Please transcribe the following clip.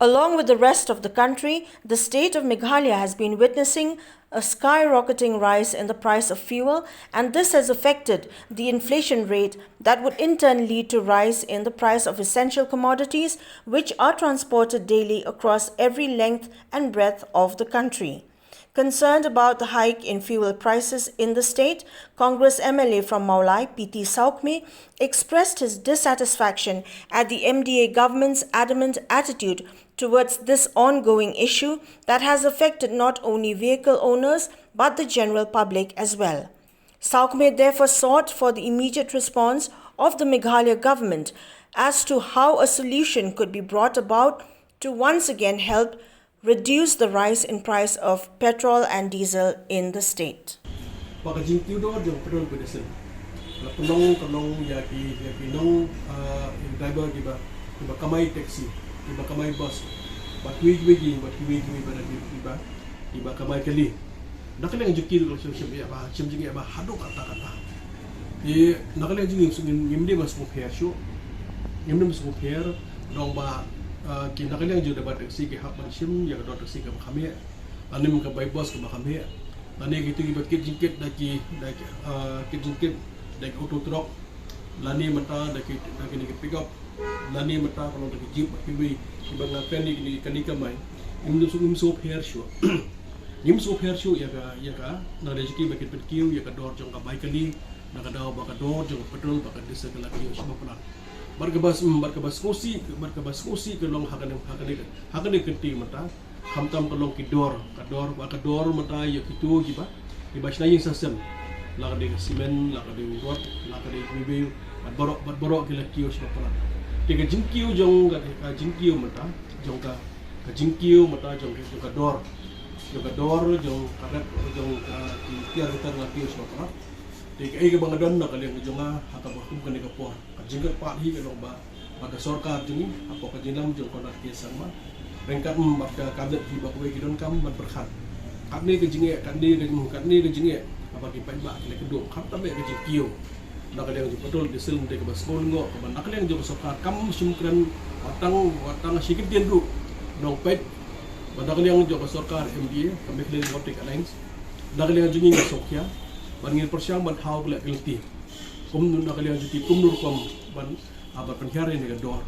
Along with the rest of the country, the state of Meghalaya has been witnessing a skyrocketing rise in the price of fuel, and this has affected the inflation rate that would in turn lead to rise in the price of essential commodities which are transported daily across every length and breadth of the country. Concerned about the hike in fuel prices in the state, Congress MLA from Maulai, PT Sawkmie, expressed his dissatisfaction at the MDA government's adamant attitude towards this ongoing issue that has affected not only vehicle owners but the general public as well. Sawkmie therefore sought for the immediate response of the Meghalaya government as to how a solution could be brought about to once again help reduce the rise in price of petrol and diesel in the state. Driver tiba kamai taxi, tiba kamai bus, tiba kamai kali. Nak kena jukir kalau siapa apa, siapa apa, hadok kata-kata. Nak kena jukir ngimde masuk fair show, ngimde masuk fair, dong ba kita kalian juga dapat taksi ke hak manusia yang dapat taksi ke kami, ane muka by bus ke kami, ane gitu kita jingkit daki jingkit daki auto truck, lani mata daki ni pick up, lani mata kalau daki jeep kibi kiba ngapain ni kani kamai, ini so hair show, ini so hair show ya ka, nak rezeki bagi perkiu ya ka dor jong ka baik kali, nak ada baka dor jong petrol baka diesel ke lagi semua pelan. Barkabas kosi ke long hakane kenti mata hamtam ke long kador mata ya kitu giba ibas na yung sasem la ka de simen la ka de rot la ka de bibi barok ke lakiyo sa pala tiga jingkiyo jong ka jingkiyo mata jong ka jingkiyo mata jong ka dor jong karet jong tiar kita lakiyo sa pala tiga ay bang adon na kaliang jong hata bakum kan ka por jingkat pak hi kalau pada sorkar juni apa kajilam jong konak kiasan ma rengkat pada kadet hi bakwe kidon kam berkat kami ke jinge kandi ke jinge apa ki pai ba le kedua khap tabe ke jikio nak ada yang betul diesel mute ke baskol ngo ke nak ada yang jong sorkar kam sumkran watang sikit dia dulu dong pet pada yang jong sorkar MDA kami kalian optic alliance nak ada yang jinge sokya bangin persiang ban hau le kelti kumnun nak kalian juti kumnur kom ban apa penhiaran dengan dor